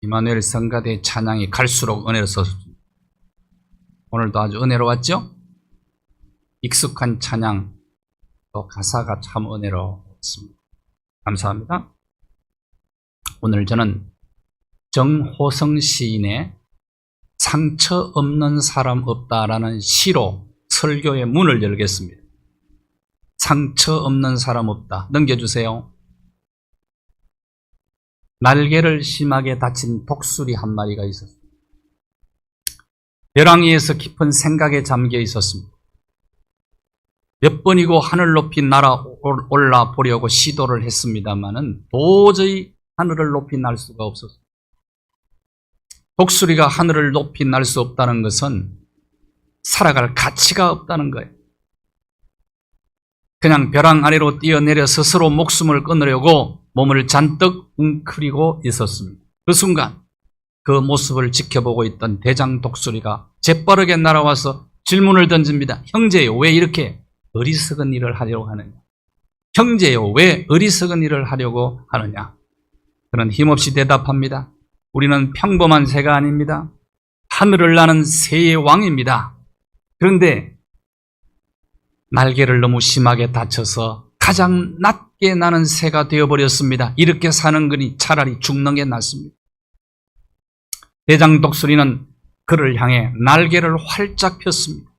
임마누엘 성가대 찬양이 갈수록 은혜로웠습니다. 오늘도 아주 은혜로웠죠? 익숙한 찬양, 또 가사가 참 은혜로웠습니다. 감사합니다. 오늘 저는 정호성 시인의 상처 없는 사람 없다라는 시로 설교의 문을 열겠습니다. 상처 없는 사람 없다. 넘겨주세요. 날개를 심하게 다친 독수리 한 마리가 있었습니다. 벼랑 위에서 깊은 생각에 잠겨 있었습니다. 몇 번이고 하늘 높이 날아올라 보려고 시도를 했습니다마는 도저히 하늘을 높이 날 수가 없었습니다. 독수리가 하늘을 높이 날 수 없다는 것은 살아갈 가치가 없다는 거예요. 그냥 벼랑 아래로 뛰어내려 스스로 목숨을 끊으려고 몸을 잔뜩 웅크리고 있었습니다. 그 순간 그 모습을 지켜보고 있던 대장 독수리가 재빠르게 날아와서 질문을 던집니다. 형제요, 왜 이렇게 어리석은 일을 하려고 하느냐? 형제요, 왜 어리석은 일을 하려고 하느냐? 그는 힘없이 대답합니다. 우리는 평범한 새가 아닙니다. 하늘을 나는 새의 왕입니다. 그런데 날개를 너무 심하게 다쳐서 가장 낮게 나는 새가 되어버렸습니다. 이렇게 사는 거니 차라리 죽는 게 낫습니다. 대장 독수리는 그를 향해 날개를 활짝 폈습니다.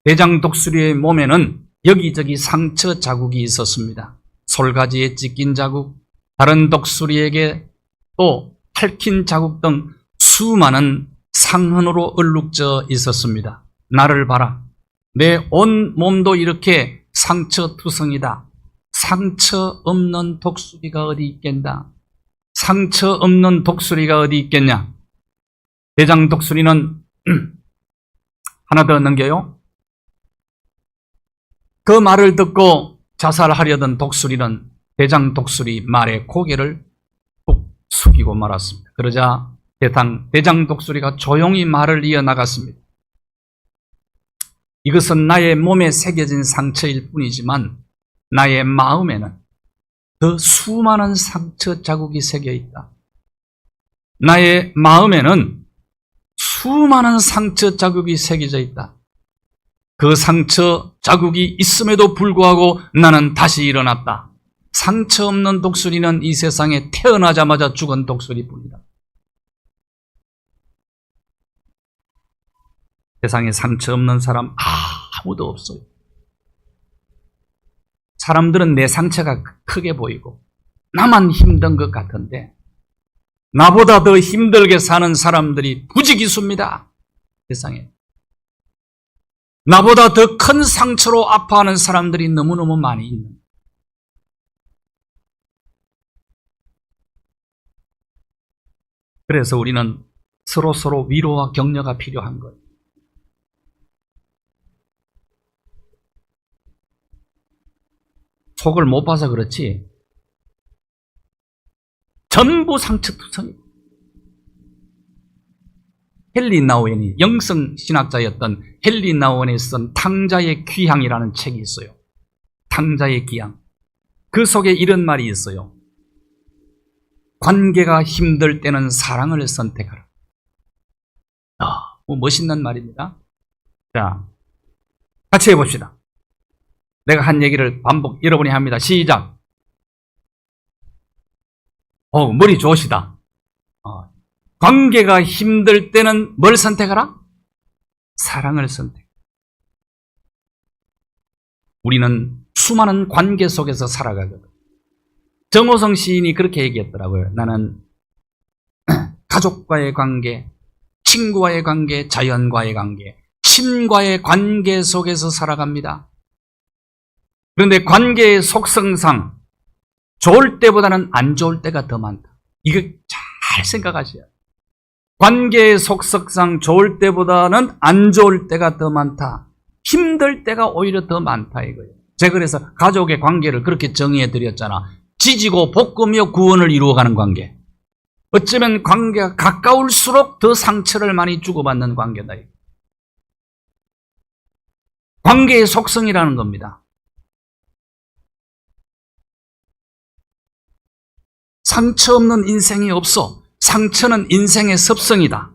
대장 독수리의 몸에는 여기저기 상처 자국이 있었습니다. 솔가지에 찢긴 자국, 다른 독수리에게 또 핥힌 자국 등 수많은 상흔으로 얼룩져 있었습니다. 나를 봐라. 내 온 몸도 이렇게 상처투성이다. 상처 없는 독수리가 어디 있겠나? 상처 없는 독수리가 어디 있겠냐? 대장 독수리는 하나 더 넘겨요. 그 말을 듣고 자살하려던 독수리는 대장 독수리 말에 고개를 푹 숙이고 말았습니다. 그러자 대장 독수리가 조용히 말을 이어나갔습니다. 이것은 나의 몸에 새겨진 상처일 뿐이지만 나의 마음에는 더 수많은 상처 자국이 새겨 있다. 나의 마음에는 수많은 상처 자국이 새겨져 있다. 그 상처 자국이 있음에도 불구하고 나는 다시 일어났다. 상처 없는 독수리는 이 세상에 태어나자마자 죽은 독수리뿐이다. 세상에 상처 없는 사람 아무도 없어요. 사람들은 내 상처가 크게 보이고 나만 힘든 것 같은데 나보다 더 힘들게 사는 사람들이 부지기수입니다. 세상에. 나보다 더 큰 상처로 아파하는 사람들이 너무너무 많이 있는. 그래서 우리는 서로 위로와 격려가 필요한 거예요. 속을 못 봐서 그렇지 전부 상처투성이. 헨리 나우엔이 영성신학자였던 헨리 나우엔이 쓴 탕자의 귀향이라는 책이 있어요. 탕자의 귀향. 그 속에 이런 말이 있어요. 관계가 힘들 때는 사랑을 선택하라. 멋있는 말입니다. 자, 같이 해봅시다. 내가 한 얘기를 반복 여러분이 합니다. 시작. 머리 좋으시다. 관계가 힘들 때는 뭘 선택하라? 사랑을 선택. 우리는 수많은 관계 속에서 살아가거든. 정호성 시인이 그렇게 얘기했더라고요. 나는 가족과의 관계, 친구와의 관계, 자연과의 관계, 신과의 관계 속에서 살아갑니다. 그런데 관계의 속성상 좋을 때보다는 안 좋을 때가 더 많다. 이거 잘 생각하셔야 돼요. 관계의 속성상 좋을 때보다는 안 좋을 때가 더 많다. 힘들 때가 오히려 더 많다 이거예요. 제가 그래서 가족의 관계를 그렇게 정의해 드렸잖아. 지지고 볶으며 구원을 이루어가는 관계. 어쩌면 관계가 가까울수록 더 상처를 많이 주고받는 관계다. 관계의 속성이라는 겁니다. 상처 없는 인생이 없어. 상처는 인생의 습성이다.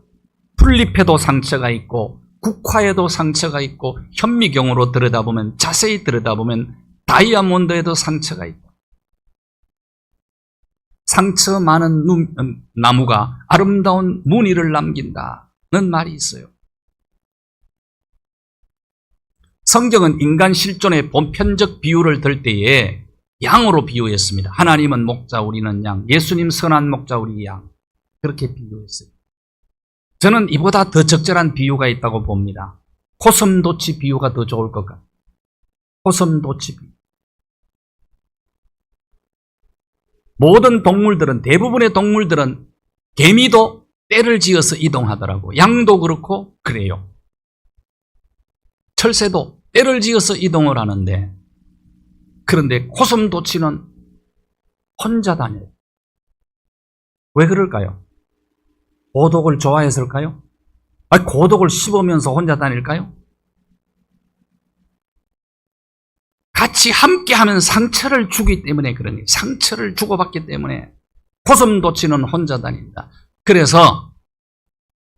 풀잎에도 상처가 있고 국화에도 상처가 있고 현미경으로 들여다보면, 자세히 들여다보면 다이아몬드에도 상처가 있다. 상처 많은 나무가 아름다운 무늬를 남긴다는 말이 있어요. 성경은 인간 실존의 보편적 비유를 들 때에 양으로 비유했습니다. 하나님은 목자, 우리는 양. 예수님 선한 목자, 우리 양. 그렇게 비유했어요. 저는 이보다 더 적절한 비유가 있다고 봅니다. 코섬도치 비유가 더 좋을 것 같아요. 코섬도치 비유. 모든 동물들은, 대부분의 동물들은 개미도 때를 지어서 이동하더라고. 양도 그렇고 그래요. 철새도 때를 지어서 이동을 하는데, 그런데 코섬도치는 혼자 다녀요. 왜 그럴까요? 고독을 좋아했을까요? 아니, 고독을 씹으면서 혼자 다닐까요? 같이 함께하면 상처를 주기 때문에 그러니, 상처를 주고받기 때문에 코섬도치는 혼자 다닌다. 그래서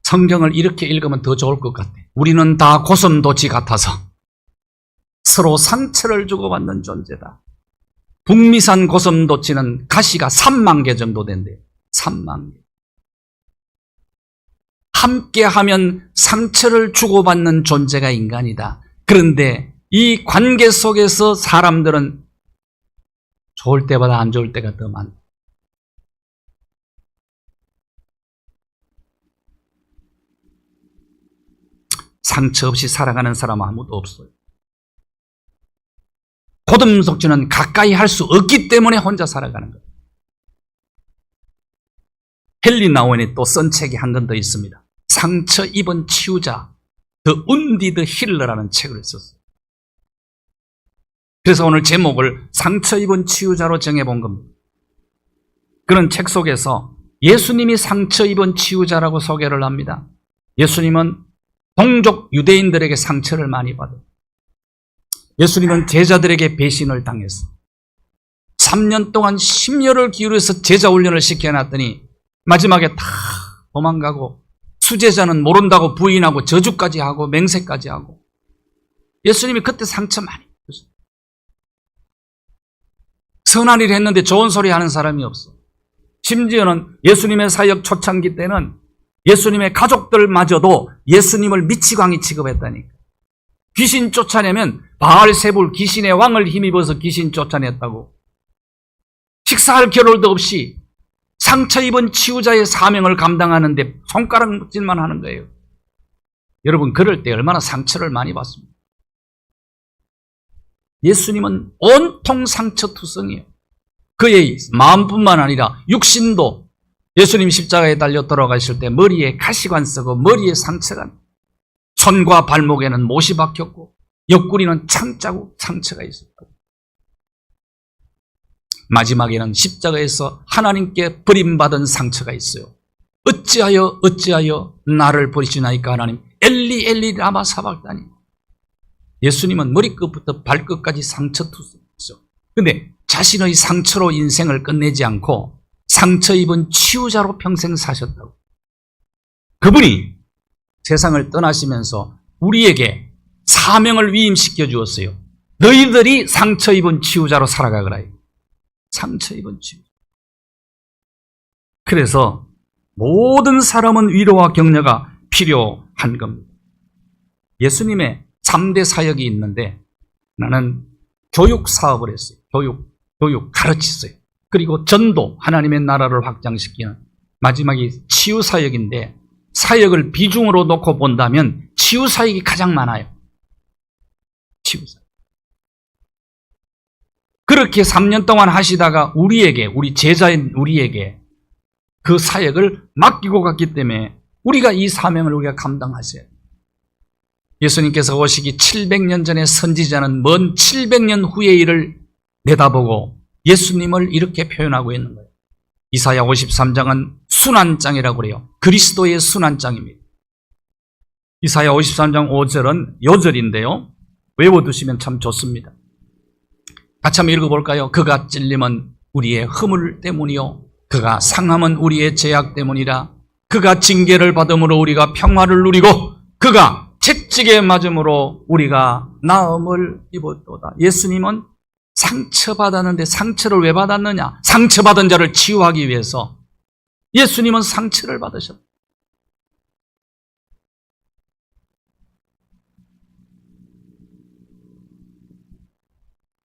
성경을 이렇게 읽으면 더 좋을 것 같아. 우리는 다 코섬도치 같아서 서로 상처를 주고받는 존재다. 북미산 고섬도치는 가시가 3만 개 정도 된대요. 3만 개. 함께하면 상처를 주고받는 존재가 인간이다. 그런데 이 관계 속에서 사람들은 좋을 때보다 안 좋을 때가 더 많다. 상처 없이 살아가는 사람 아무도 없어요. 고듬속지는 가까이 할 수 없기 때문에 혼자 살아가는 거예요. 헨리 나우엔이 또 쓴 책이 한 권 더 있습니다. 상처 입은 치유자, The Wounded Healer라는 책을 썼어요. 그래서 오늘 제목을 상처 입은 치유자로 정해본 겁니다. 그런 책 속에서 예수님이 상처 입은 치유자라고 소개를 합니다. 예수님은 동족 유대인들에게 상처를 많이 받았어요. 예수님은 제자들에게 배신을 당했어. 3년 동안 심혈을 기울여서 제자 훈련을 시켜놨더니 마지막에 다 도망가고, 수제자는 모른다고 부인하고 저주까지 하고 맹세까지 하고. 예수님이 그때 상처 많이 받았어요. 선한 일 했는데 좋은 소리 하는 사람이 없어. 심지어는 예수님의 사역 초창기 때는 예수님의 가족들마저도 예수님을 미치광이 취급했다니까. 귀신 쫓아내면 바알세불 귀신의 왕을 힘입어서 귀신 쫓아냈다고. 식사할 겨를도 없이 상처 입은 치유자의 사명을 감당하는데 손가락질만 하는 거예요. 여러분, 그럴 때 얼마나 상처를 많이 받습니다. 예수님은 온통 상처투성이에요. 그의 마음뿐만 아니라 육신도 예수님 십자가에 달려 돌아가실 때 머리에 가시관 쓰고 머리에 상처가, 손과 발목에는 못이 박혔고 옆구리는 창자국 상처가 있었고, 마지막에는 십자가에서 하나님께 버림받은 상처가 있어요. 어찌하여 나를 버리시나이까 하나님, 엘리 엘리 라마 사박다니. 예수님은 머리끝부터 발끝까지 상처투성이었어요. 그런데 자신의 상처로 인생을 끝내지 않고 상처 입은 치유자로 평생 사셨다고. 그분이 세상을 떠나시면서 우리에게 사명을 위임시켜 주었어요. 너희들이 상처 입은 치유자로 살아가거라. 상처 입은 치유자. 그래서 모든 사람은 위로와 격려가 필요한 겁니다. 예수님의 3대 사역이 있는데, 나는 교육 사업을 했어요. 교육 가르쳤어요. 그리고 전도, 하나님의 나라를 확장시키는, 마지막이 치유 사역인데, 사역을 비중으로 놓고 본다면 치유 사역이 가장 많아요. 치유 사역. 그렇게 3년 동안 하시다가 우리에게, 우리 제자인 우리에게 그 사역을 맡기고 갔기 때문에 우리가 이 사명을 우리가 감당하셔야 해요. 예수님께서 오시기 700년 전에 선지자는 먼 700년 후의 일을 내다보고 예수님을 이렇게 표현하고 있는 거예요. 이사야 53장은 순환장이라고 그래요. 그리스도의 순환장입니다. 이사야 53장 5절은 요절인데요. 외워두시면 참 좋습니다. 같이 한번 읽어볼까요? 그가 찔림은 우리의 허물 때문이요, 그가 상함은 우리의 죄악 때문이라. 그가 징계를 받음으로 우리가 평화를 누리고 그가 채찍에 맞음으로 우리가 나음을 입었도다. 예수님은 상처받았는데 상처를 왜 받았느냐? 상처받은 자를 치유하기 위해서 예수님은 상처를 받으셨다.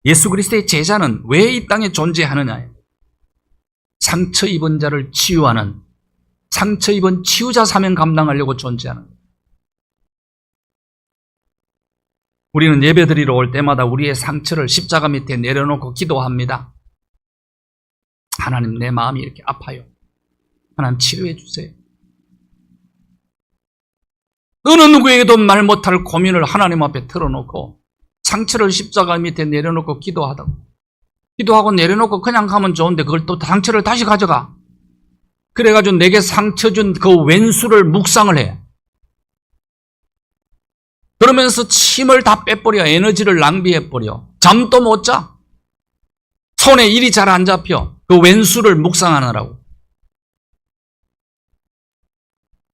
예수 그리스도의 제자는 왜 이 땅에 존재하느냐? 상처 입은 자를 치유하는, 상처 입은 치유자 사명 감당하려고 존재하는 거예요. 우리는 예배드리러 올 때마다 우리의 상처를 십자가 밑에 내려놓고 기도합니다. 하나님, 내 마음이 이렇게 아파요. 하나님 치료해 주세요. 어느 누구에게도 말 못할 고민을 하나님 앞에 털어놓고 상처를 십자가 밑에 내려놓고 기도하고 내려놓고 그냥 가면 좋은데 그걸 또 상처를 다시 가져가. 그래가지고 내게 상처 준 그 왼수를 묵상을 해. 그러면서 힘을 다 빼버려. 에너지를 낭비해버려. 잠도 못 자. 손에 일이 잘 안 잡혀. 그 왼수를 묵상하느라고.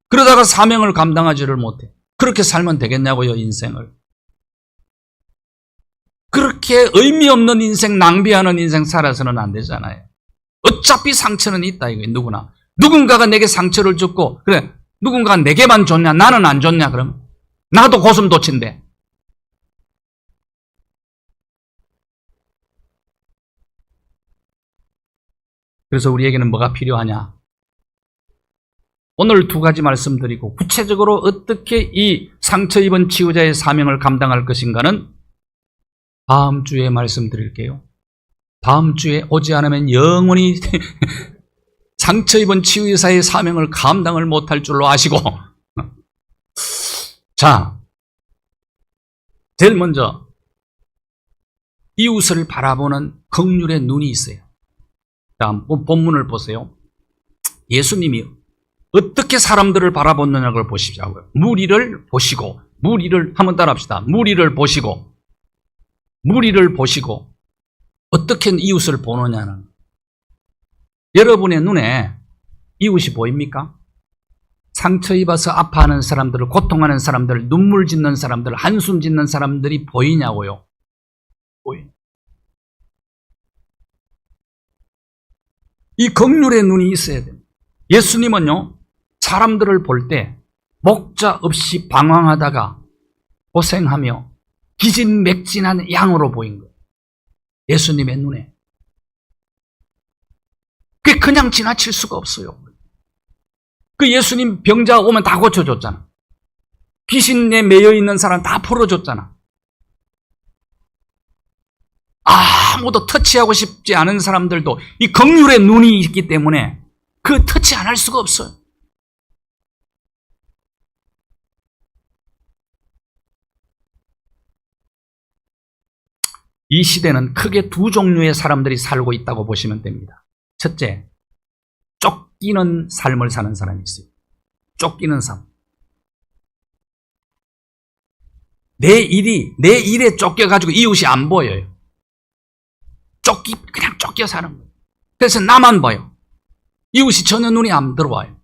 그러다가 사명을 감당하지를 못해. 그렇게 살면 되겠냐고요, 인생을. 그렇게 의미 없는 인생, 낭비하는 인생 살아서는 안 되잖아요. 어차피 상처는 있다, 이거 누구나. 누군가가 내게 상처를 줬고, 그래, 누군가가 내게만 줬냐, 나는 안 줬냐, 그럼? 나도 고슴도치인데. 그래서 우리에게는 뭐가 필요하냐? 오늘 두 가지 말씀드리고 구체적으로 어떻게 이 상처 입은 치유자의 사명을 감당할 것인가는 다음 주에 말씀드릴게요. 다음 주에 오지 않으면 영원히 상처 입은 치유의사의 사명을 감당을 못할 줄로 아시고. 자, 제일 먼저 이웃을 바라보는 긍휼의 눈이 있어요. 다음 본문을 보세요. 예수님이 어떻게 사람들을 바라보느냐를 보시자고요. 무리를 보시고, 무리를 한번 따라합시다. 무리를 보시고 어떻게 이웃을 보느냐는, 여러분의 눈에 이웃이 보입니까? 상처 입어서 아파하는 사람들을, 고통하는 사람들, 눈물 짓는 사람들, 한숨 짓는 사람들이 보이냐고요? 보이냐? 이 긍휼의 눈이 있어야 됩니다. 예수님은요, 사람들을 볼 때 목자 없이 방황하다가 고생하며 기진맥진한 양으로 보인 거예요. 예수님의 눈에. 그게 그냥 지나칠 수가 없어요. 그 예수님 병자 오면 다 고쳐줬잖아. 귀신에 매여 있는 사람 다 풀어줬잖아. 아무도 터치하고 싶지 않은 사람들도 이 긍휼의 눈이 있기 때문에 그 터치 안 할 수가 없어요. 이 시대는 크게 두 종류의 사람들이 살고 있다고 보시면 됩니다. 첫째, 쫓기는 삶을 사는 사람이 있어요. 쫓기는 삶. 내 일에 쫓겨가지고 이웃이 안 보여요. 그냥 쫓겨 사는 거예요. 그래서 나만 봐요. 이웃이 전혀 눈이 안 들어와요.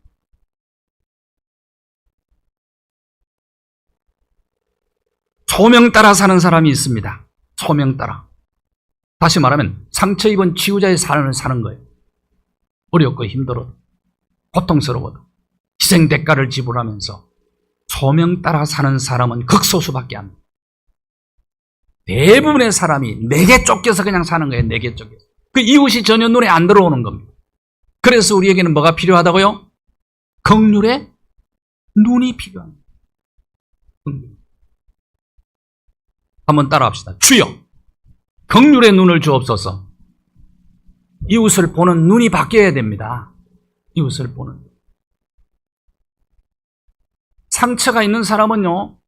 소명 따라 사는 사람이 있습니다. 소명 따라. 다시 말하면 상처 입은 치유자의 삶을 사는 거예요. 어렵고 힘들어도, 고통스러워도 희생 대가를 지불하면서 소명 따라 사는 사람은 극소수밖에 안 돼요. 대부분의 사람이 내게 쫓겨서 그냥 사는 거예요. 내게 쫓겨서. 그 이웃이 전혀 눈에 안 들어오는 겁니다. 그래서 우리에게는 뭐가 필요하다고요? 긍휼의 눈이 필요합니다. 한번 따라합시다. 주여, 긍휼의 눈을 주옵소서. 이웃을 보는 눈이 바뀌어야 됩니다. 이웃을 보는. 상처가 있는 사람은요,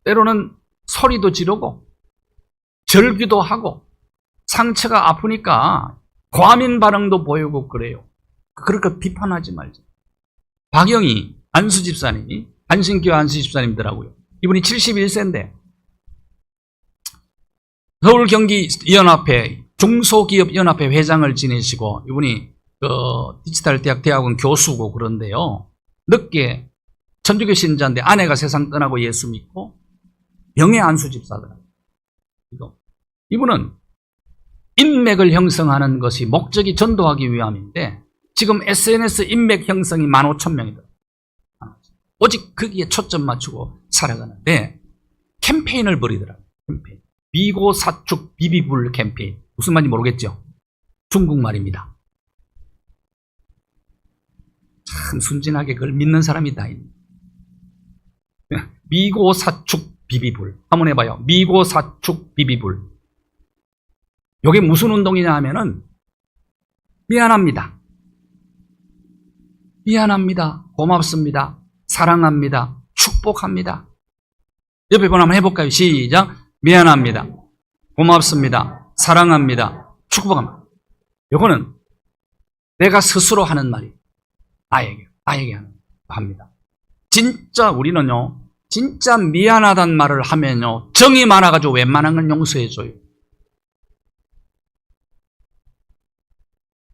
때로는 소리도 지르고 절규도 하고 상처가 아프니까 과민 반응도 보이고 그래요. 그렇게 비판하지 말죠. 박영희 안수집사님이, 안신교회 안수집사님들하고요, 이분이 71세인데 서울 경기 연합회 중소기업연합회 회장을 지내시고, 이분이 그 디지털 대학원 교수고 그런데요. 늦게 천주교 신자인데 아내가 세상 떠나고 예수 믿고 명예 안수 집사더라고요. 이분은 인맥을 형성하는 것이 목적이 전도하기 위함인데 지금 SNS 인맥 형성이 15,000명이더라고요. 오직 거기에 초점 맞추고 살아가는데 캠페인을 벌이더라고요. 캠페인. 미고 사축 비비불 캠페인. 무슨 말인지 모르겠죠? 중국말입니다. 참 순진하게 그걸 믿는 사람이 다 있네. 미고 사축 비비불. 한번 해봐요. 미고 사축 비비불. 이게 무슨 운동이냐 하면은 미안합니다. 미안합니다. 고맙습니다. 사랑합니다. 축복합니다. 옆에 번 한번 해볼까요? 시작. 미안합니다. 고맙습니다. 사랑합니다. 축복합니다. 이거는 내가 스스로 하는 말이에요. 나에게 합니다. 진짜 우리는요, 진짜 미안하다는 말을 하면요, 정이 많아가지고 웬만한 건 용서해줘요.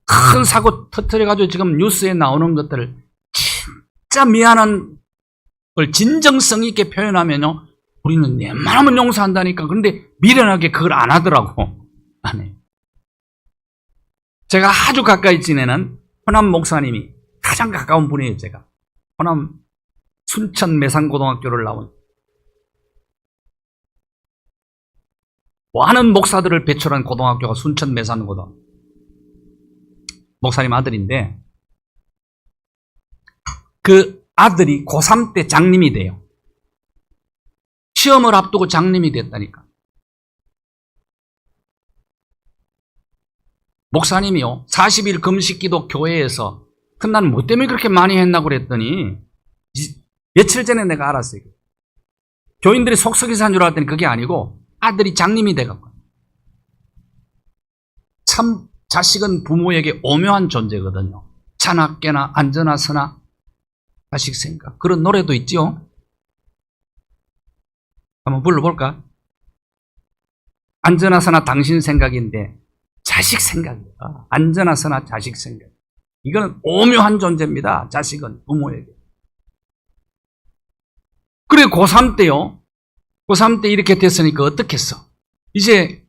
큰 사고 터뜨려가지고 지금 뉴스에 나오는 것들을 진짜 미안한 걸 진정성 있게 표현하면요, 우리는 웬만하면 용서한다니까. 그런데 미련하게 그걸 안 하더라고. 안 해요. 제가 아주 가까이 지내는 호남 목사님이 가장 가까운 분이에요, 제가. 호남 순천 매산고등학교를 나온 많은 목사들을 배출한 고등학교가 순천 매산고등학교. 목사님 아들인데 그 아들이 고3 때 장님이 돼요. 시험을 앞두고 장님이 됐다니까. 목사님이요, 40일 금식기도 교회에서 나는 뭐 때문에 그렇게 많이 했나 그랬더니 며칠 전에 내가 알았어요. 교인들이 속썩이서 한 줄 알았더니 그게 아니고 아들이 장님이 돼갖고. 참 자식은 부모에게 오묘한 존재거든요. 자나 깨나 앉으나 서나 자식 생각. 그런 노래도 있지요. 한번 불러볼까? 앉으나 서나 당신 생각인데 자식 생각이야. 앉으나 서나 자식 생각. 이건 오묘한 존재입니다. 자식은 부모에게. 그래 고3 때요. 고3 때 이렇게 됐으니까 어떻겠어? 이제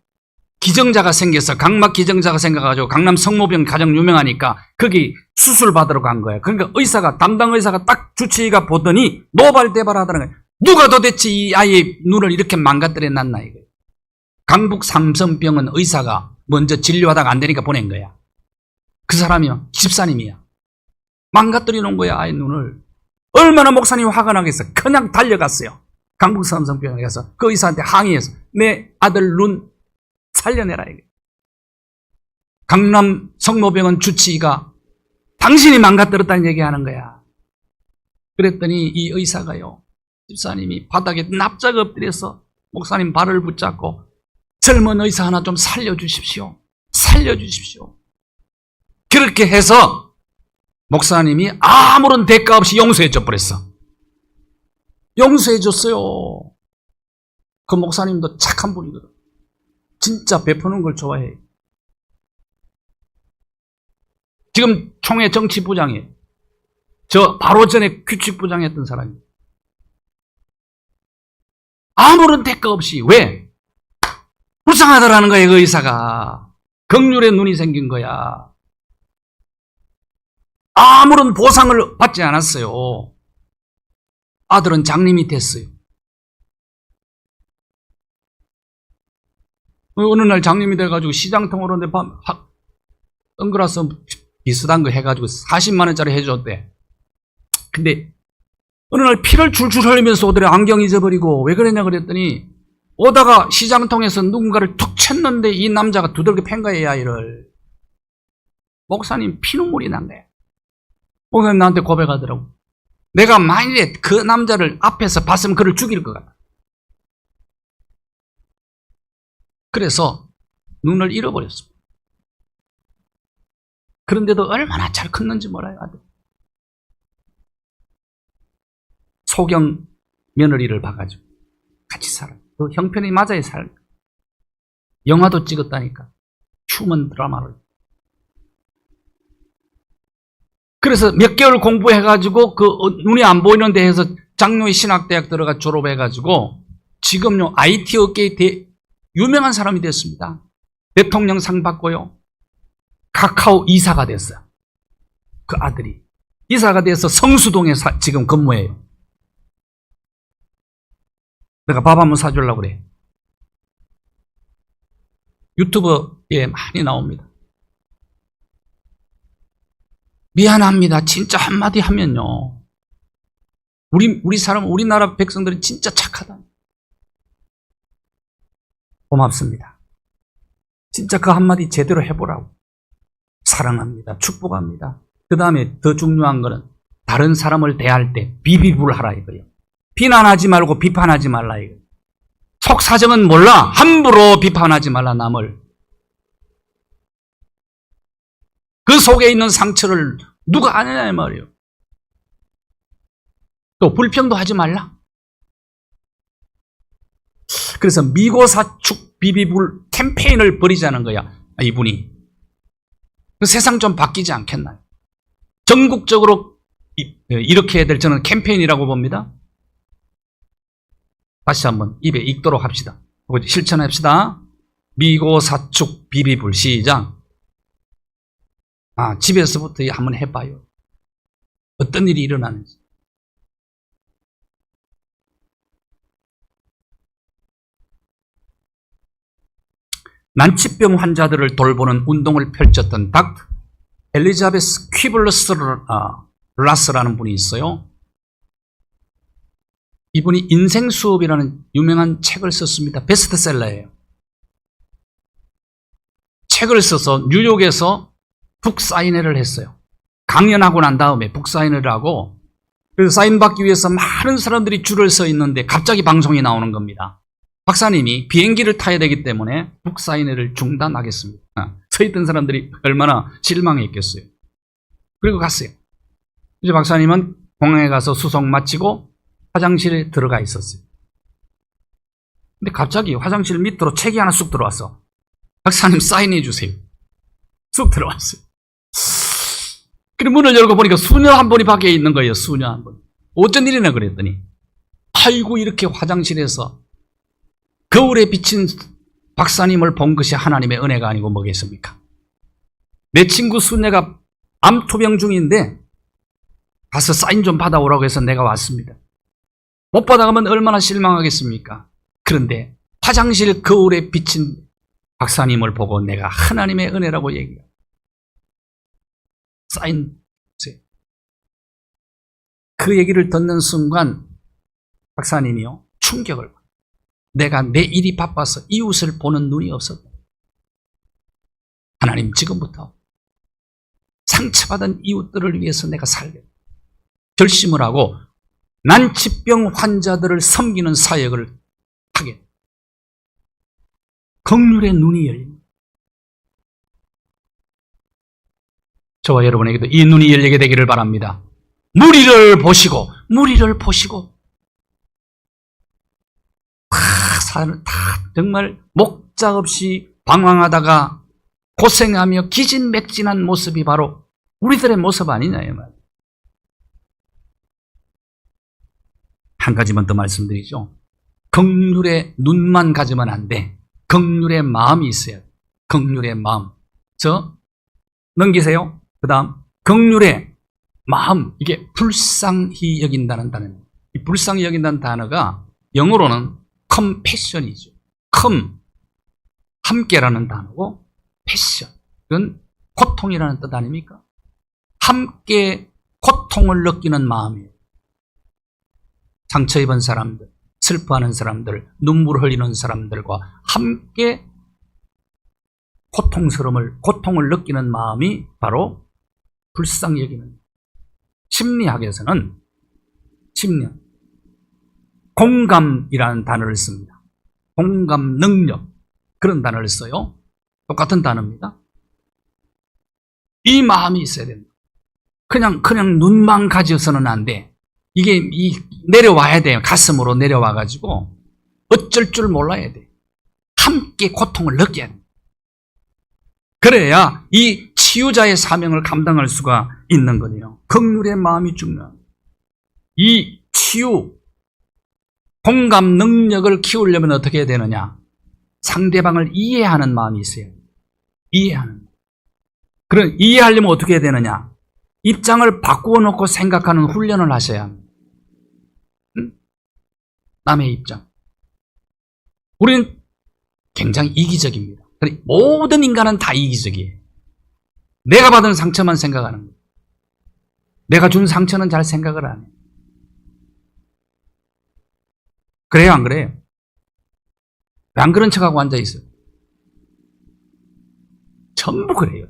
기정자가 생겨서 각막 기정자가 생겨가지고 강남 성모병 가장 유명하니까 거기 수술 받으러 간 거야. 그러니까 의사가 담당 의사가 딱 주치의가 보더니 노발대발하다는 거야. 누가 도대체 이 아이의 눈을 이렇게 망가뜨려 놨나 이거야. 강북 삼성병원 의사가 먼저 진료하다가 안 되니까 보낸 거야. 그 사람이요, 집사님이야. 망가뜨려 놓은 거야, 아이 눈을. 얼마나 목사님이 화가 나겠어. 그냥 달려갔어요. 강북 삼성병원에 가서 그 의사한테 항의해서 내 아들 눈 살려내라 이게. 강남 성모병원 주치의가 당신이 망가뜨렸다는 얘기하는 거야. 그랬더니 이 의사가요, 집사님이 바닥에 납작 엎드려서 목사님 발을 붙잡고 젊은 의사 하나 좀 살려주십시오. 살려주십시오. 그렇게 해서 목사님이 아무런 대가 없이 용서해줘 버렸어. 용서해줬어요. 그 목사님도 착한 분이거든. 진짜 베푸는 걸 좋아해. 지금 총회 정치부장이에요. 저 바로 전에 규칙부장 했던 사람이에요. 아무런 대가 없이. 왜? 불쌍하더라는 거예요, 그 의사가. 긍휼의 눈이 생긴 거야. 아무런 보상을 받지 않았어요. 아들은 장님이 됐어요. 어느 날 장님이 돼가지고 시장통으로 덩그라서 비슷한 거 해가지고 40만 원짜리 해줬대. 근데 어느 날 피를 줄줄 흘리면서 오더래. 안경 잊어버리고. 왜 그랬냐 그랬더니 오다가 시장통에서 누군가를 툭 쳤는데 이 남자가 두들겨 팬 거예요, 아이를. 목사님 피눈물이 난 거야. 목사님 나한테 고백하더라고. 내가 만일에 그 남자를 앞에서 봤으면 그를 죽일 것 같아. 그래서 눈을 잃어버렸습니다. 그런데도 얼마나 잘 컸는지 몰라요, 아들. 소경 며느리를 봐가지고 같이 살아요. 그 형편이 맞아야 살아요. 영화도 찍었다니까. 휴먼 드라마를. 그래서 몇 개월 공부해가지고 그 눈이 안 보이는 데에서 장로의 신학대학 들어가 졸업해가지고 지금요 IT 업계에 유명한 사람이 됐습니다. 대통령 상 받고요. 카카오 이사가 됐어요. 그 아들이. 이사가 돼서 성수동에 지금 근무해요. 내가 밥 한번 사주려고 그래. 유튜브에 많이 나옵니다. 미안합니다. 진짜 한마디 하면요. 우리나라 백성들은 진짜 착하다. 고맙습니다. 진짜 그 한마디 제대로 해보라고. 사랑합니다. 축복합니다. 그 다음에 더 중요한 거는 다른 사람을 대할 때 비비불하라 이거예요. 비난하지 말고 비판하지 말라 이거예요. 속 사정은 몰라. 함부로 비판하지 말라 남을. 그 속에 있는 상처를 누가 아느냐 이 말이에요. 또 불평도 하지 말라. 그래서 미고사축 비비불 캠페인을 벌이자는 거야. 이분이. 세상 좀 바뀌지 않겠나요? 전국적으로 이렇게 해야 될 저는 캠페인이라고 봅니다. 다시 한번 입에 익도록 합시다. 실천합시다. 미고사축 비비불 시작. 집에서부터 한번 해봐요. 어떤 일이 일어나는지. 난치병 환자들을 돌보는 운동을 펼쳤던 닥터 엘리자베스 퀴블러스라는 분이 있어요. 이분이 인생 수업이라는 유명한 책을 썼습니다. 베스트셀러예요. 책을 써서 뉴욕에서 북사인회를 했어요. 강연하고 난 다음에 북사인회를 하고, 그래서 사인받기 위해서 많은 사람들이 줄을 서 있는데 갑자기 방송이 나오는 겁니다. 박사님이 비행기를 타야 되기 때문에 북사인회를 중단하겠습니다. 서 있던 사람들이 얼마나 실망했겠어요. 그리고 갔어요. 이제 박사님은 공항에 가서 수속 마치고 화장실에 들어가 있었어요. 근데 갑자기 화장실 밑으로 책이 하나 쑥 들어왔어. 박사님 사인해 주세요. 쑥 들어왔어요. 그리고 문을 열고 보니까 수녀 한 분이 밖에 있는 거예요. 수녀 한 분. 어쩐 일이나 그랬더니 아이고 이렇게 화장실에서 거울에 비친 박사님을 본 것이 하나님의 은혜가 아니고 뭐겠습니까? 내 친구 수녀가 암투병 중인데 가서 사인 좀 받아오라고 해서 내가 왔습니다. 못 받아가면 얼마나 실망하겠습니까? 그런데 화장실 거울에 비친 박사님을 보고 내가 하나님의 은혜라고 얘기해요. 사인 주세요. 그 얘기를 듣는 순간 박사님이요 충격을 받아요. 내가 내 일이 바빠서 이웃을 보는 눈이 없었다. 하나님 지금부터 상처받은 이웃들을 위해서 내가 살겠다. 결심을 하고 난치병 환자들을 섬기는 사역을 하게. 긍휼의 눈이 열립니다. 저와 여러분에게도 이 눈이 열리게 되기를 바랍니다. 무리를 보시고 다 정말 목자 없이 방황하다가 고생하며 기진맥진한 모습이 바로 우리들의 모습 아니냐요. 한 가지만 더 말씀드리죠. 긍휼의 눈만 가지면 안 돼. 긍휼의 마음이 있어야 돼. 긍휼의 마음. 넘기세요. 그 다음 긍휼의 마음. 이게 불쌍히 여긴다는 단어입니다. 이 불쌍히 여긴다는 단어가 영어로는 컴패션이죠. 함께라는 단어고 패션. 이건 고통이라는 뜻 아닙니까? 함께 고통을 느끼는 마음이에요. 상처 입은 사람들, 슬퍼하는 사람들, 눈물 흘리는 사람들과 함께 고통을 느끼는 마음이 바로 불쌍히 여기는. 심리학에서는 공감이라는 단어를 씁니다. 공감 능력, 그런 단어를 써요. 똑같은 단어입니다. 이 마음이 있어야 됩니다. 그냥 눈만 가져서는 안 돼. 이게 내려와야 돼요. 가슴으로 내려와가지고 어쩔 줄 몰라야 돼. 함께 고통을 느껴야 돼. 그래야 이 치유자의 사명을 감당할 수가 있는 거네요. 긍휼의 마음이 중요합니다. 이 치유, 공감 능력을 키우려면 어떻게 해야 되느냐? 상대방을 이해하는 마음이 있어요. 이해하는. 그럼 이해하려면 어떻게 해야 되느냐? 입장을 바꾸어 놓고 생각하는 훈련을 하셔야 합니다. 남의 입장. 우리는 굉장히 이기적입니다. 모든 인간은 다 이기적이에요. 내가 받은 상처만 생각하는 거예요. 내가 준 상처는 잘 생각을 안 해요. 그래요, 안 그래요? 왜 안 그런 척하고 앉아있어요? 전부 그래요.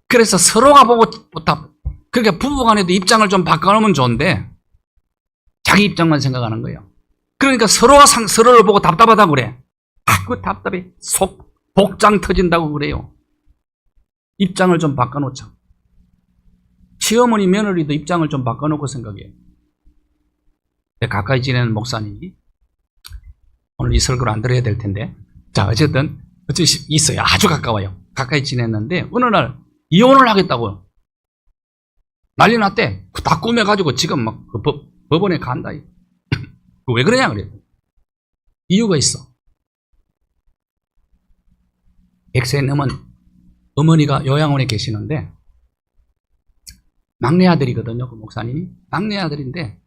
그래서 서로가 보고 답. 그러니까 부부간에도 입장을 좀 바꿔놓으면 좋은데 자기 입장만 생각하는 거예요. 그러니까 서로가 서로를 보고 답답하다고 그래. 아이고 답답해. 속 복장 터진다고 그래요. 입장을 좀 바꿔놓자. 시어머니 며느리도 입장을 좀 바꿔놓고 생각해요. 가까이 지내는 목사님이 오늘 이 설교를 안 들어야 될 텐데, 자 어쨌든 있어요. 아주 가까워요. 가까이 지냈는데 어느 날 이혼을 하겠다고요. 난리 났대. 다 꾸며가지고 지금 막 법원에 간다. 왜 그러냐 그래요. 이유가 있어. 100세 넘은 어머니가 요양원에 계시는데 막내 아들이거든요. 그 목사님이 막내 아들인데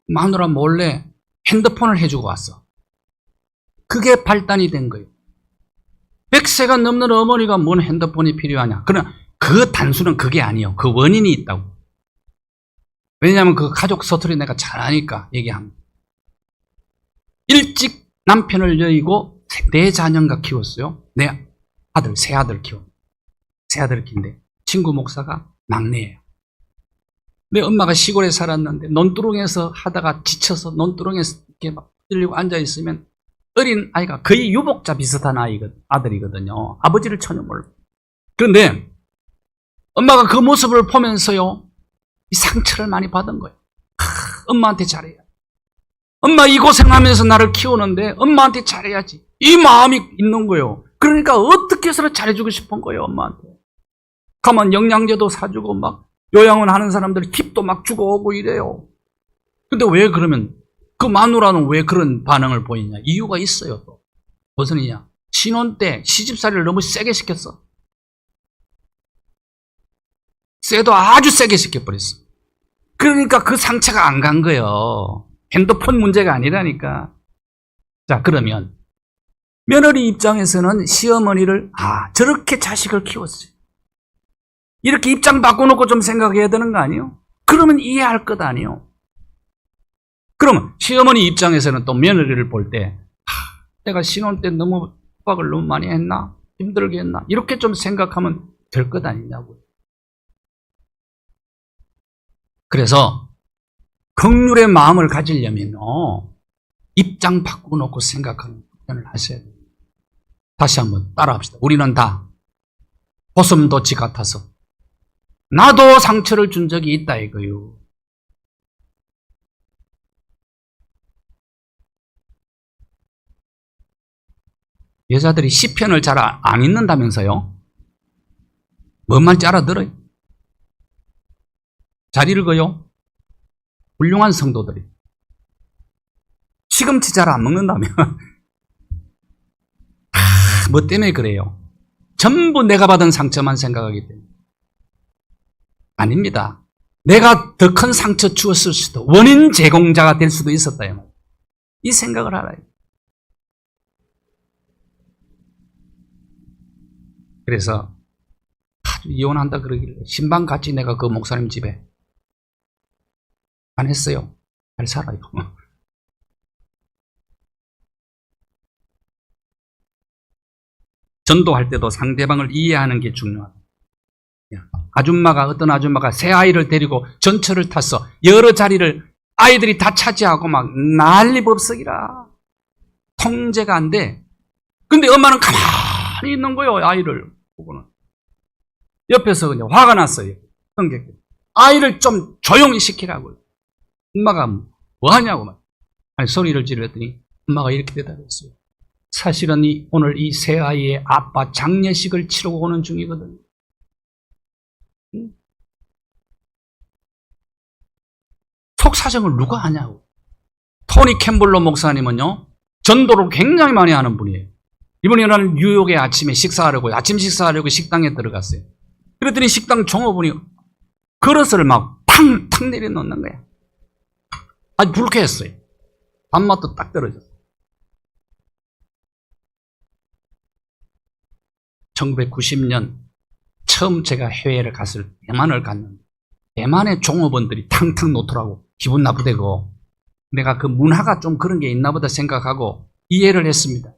마누라 몰래 핸드폰을 해주고 왔어. 그게 발단이 된 거예요. 100세가 넘는 어머니가 뭔 핸드폰이 필요하냐. 그러나 그 단수는 그게 아니에요. 그 원인이 있다고. 왜냐하면 그 가족 서투리 내가 잘 아니까 얘기합니다. 일찍 남편을 여의고 네 자녀가 키웠어요. 내 아들, 세 아들 키워. 세 아들 키운데 친구 목사가 막내예요. 내 엄마가 시골에 살았는데 논두렁에서 하다가 지쳐서 논두렁에서 이렇게 막 들리고 앉아있으면 어린 아이가 거의 유복자 비슷한 아들이거든요. 아버지를 전혀 몰라. 그런데 엄마가 그 모습을 보면서요, 이 상처를 많이 받은 거예요. 엄마한테 잘해야. 엄마 이 고생하면서 나를 키우는데 엄마한테 잘해야지. 이 마음이 있는 거예요. 그러니까 어떻게 해서든 잘해주고 싶은 거예요, 엄마한테. 가만 영양제도 사주고 막 요양원 하는 사람들 팁도 막 주고 오고 이래요. 근데 왜 그러면 그 마누라는 왜 그런 반응을 보이냐? 이유가 있어요. 또 무슨 이냐? 신혼 때 시집살이를 너무 세게 시켰어. 쎄도 아주 세게 시켜버렸어. 그러니까 그 상처가 안 간 거예요. 핸드폰 문제가 아니라니까. 자, 그러면 며느리 입장에서는 시어머니를 저렇게 자식을 키웠어요. 이렇게 입장 바꿔놓고 좀 생각해야 되는 거 아니에요? 그러면 이해할 것 아니에요? 그러면 시어머니 입장에서는 또 며느리를 볼 때 내가 신혼 때 너무 협박을 너무 많이 했나? 힘들게 했나? 이렇게 좀 생각하면 될 것 아니냐고요. 그래서 긍휼의 마음을 가지려면 입장 바꿔놓고 생각하는 표현을 하셔야 돼요. 다시 한번 따라합시다. 우리는 다 보슴도치 같아서 나도 상처를 준 적이 있다 이거요. 여자들이 시편을 잘 안 읽는다면서요? 뭔 말인지 알아들어요? 잘 읽어요? 훌륭한 성도들이. 시금치 잘 안 먹는다며. 뭐 때문에 그래요? 전부 내가 받은 상처만 생각하기 때문에. 아닙니다. 내가 더 큰 상처 주었을 수도, 원인 제공자가 될 수도 있었다. 이 생각을 알아요. 그래서 이혼한다 그러길래 신방 같이 내가 그 목사님 집에 안 했어요. 잘 살아요. 전도할 때도 상대방을 이해하는 게 중요하다. 어떤 아줌마가 새 아이를 데리고 전철을 탔어. 여러 자리를 아이들이 다 차지하고 막 난리법석이라. 통제가 안 돼. 근데 엄마는 가만히 있는 거예요. 아이를 보고는. 옆에서 그냥 화가 났어요. 성객들. 아이를 좀 조용히 시키라고요. 엄마가 뭐 하냐고 막. 아니, 소리를 지르더니 엄마가 이렇게 대답했어요. 사실은 오늘 이 새 아이의 아빠 장례식을 치르고 오는 중이거든요. 속사정을 누가 아냐고. 토니 캠블러 목사님은요, 전도를 굉장히 많이 하는 분이에요. 이번에 난 뉴욕에 아침 식사하려고 식당에 들어갔어요. 그랬더니 식당 종업원이 그릇을 막 탕탕 내려놓는 거야. 아주 불쾌했어요. 밥맛도 딱 떨어졌어요. 1990년 처음 제가 해외를 대만을 갔는데 대만의 종업원들이 탕탕 놓더라고. 기분 나쁘대고. 내가 그 문화가 좀 그런 게 있나 보다 생각하고 이해를 했습니다.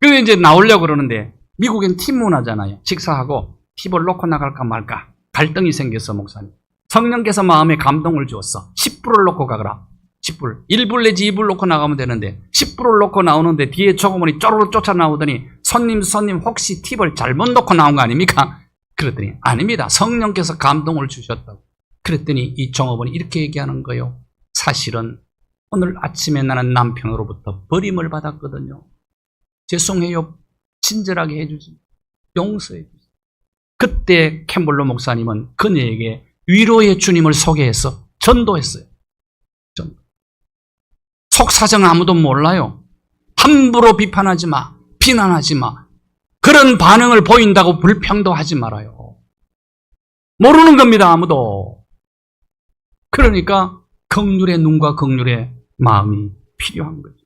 그래서 이제 나오려고 그러는데 미국엔 팁 문화잖아요. 식사하고 팁을 놓고 나갈까 말까 갈등이 생겼어. 목사님, 성령께서 마음에 감동을 주었어. 10불을 놓고 가거라. 10불, 1불 내지 2불 놓고 나가면 되는데 10불을 놓고 나오는데 뒤에 종업원이 쪼르르 쫓아 나오더니 손님 혹시 팁을 잘못 놓고 나온 거 아닙니까? 그랬더니 아닙니다. 성령께서 감동을 주셨다고. 그랬더니 이 종업원이 이렇게 얘기하는 거예요. 사실은 오늘 아침에 나는 남편으로부터 버림을 받았거든요. 죄송해요. 친절하게 해주지. 용서해 주세요. 그때 캠블러 목사님은 그녀에게 위로의 주님을 소개해서 전도했어요. 속사정 아무도 몰라요. 함부로 비판하지 마. 비난하지 마. 그런 반응을 보인다고 불평도하지 말아요. 모르는 겁니다. 아무도. 그러니까 긍휼의 눈과 긍휼의 마음이 필요한 거죠.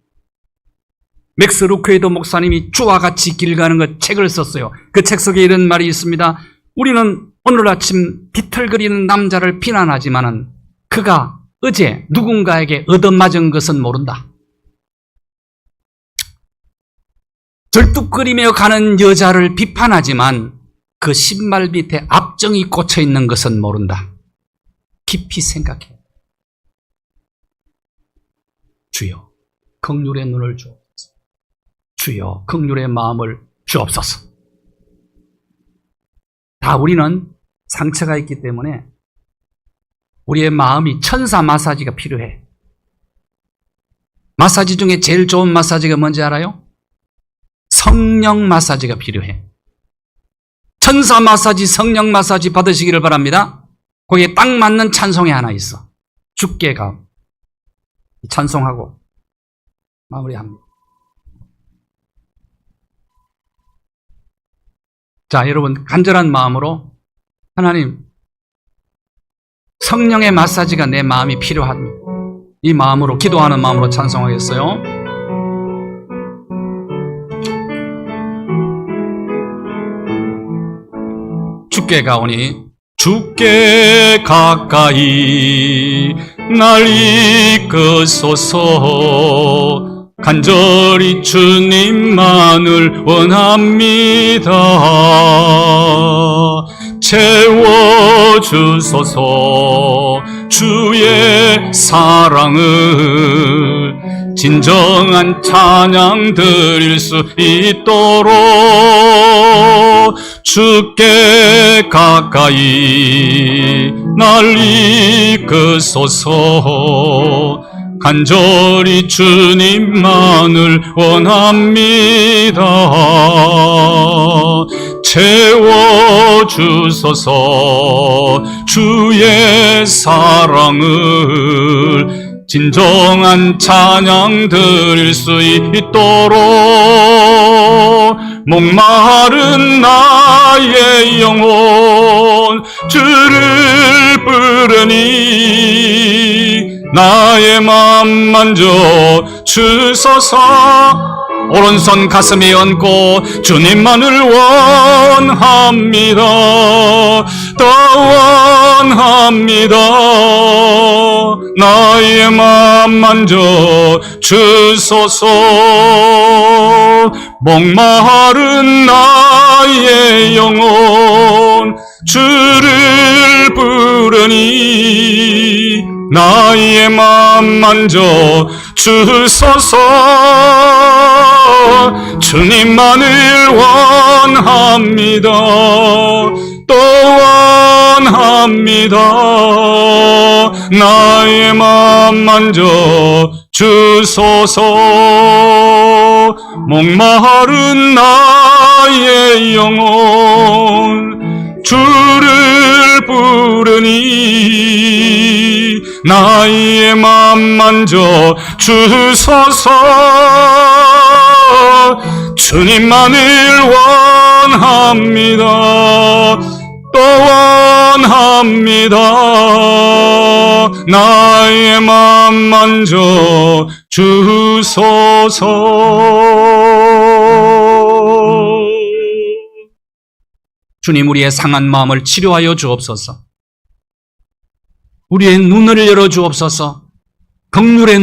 맥스 루크헤드 목사님이 주와 같이 길 가는 것 책을 썼어요. 그 책 속에 이런 말이 있습니다. 우리는 오늘 아침 비틀거리는 남자를 비난하지만은 그가 어제 누군가에게 얻어맞은 것은 모른다. 절뚝거리며 가는 여자를 비판하지만 그 신발 밑에 압정이 꽂혀 있는 것은 모른다. 깊이 생각해. 주여, 긍휼의 눈을 주옵소서. 주여, 긍휼의 마음을 주옵소서. 다 우리는 상처가 있기 때문에 우리의 마음이 천사 마사지가 필요해. 마사지 중에 제일 좋은 마사지가 뭔지 알아요? 성령 마사지가 필요해. 천사 마사지, 성령 마사지 받으시기를 바랍니다. 거기에 딱 맞는 찬송이 하나 있어. 주께 가. 찬송하고 마무리합니다. 자, 여러분 간절한 마음으로 하나님, 성령의 마사지가 내 마음이 필요합니다. 이 마음으로 기도하는 마음으로 찬송하겠어요. 주께 가오니 주께 가까이 날 이끄소서. 간절히 주님만을 원합니다. 채워주소서. 주의 사랑을 진정한 찬양 드릴 수 있도록 주께 가까이 날 이끄소서. 간절히 주님만을 원합니다. 채워주소서. 주의 사랑을 진정한 찬양 드릴 수 있도록 목마른 나의 영혼 주를 부르니 나의 맘 만져 주소서. 오른손 가슴에 얹고 주님만을 원합니다. 더 원합니다. 나의 맘 만져 주소서. 목마른 나의 영혼 주를 부르니 나의 맘 만져 주소서. 주님만을 원합니다. 또 원합니다. 나의 맘 만져 주소서. 목마른 나의 영혼 주를 부르니 나의 맘 만져 주소서. 주님만을 원합니다. 또 원합니다. 나의 맘 만져 주소서. 주님, 우리의 상한 마음을 치료하여 주옵소서. 우리의 눈을 열어 주옵소서. 긍휼의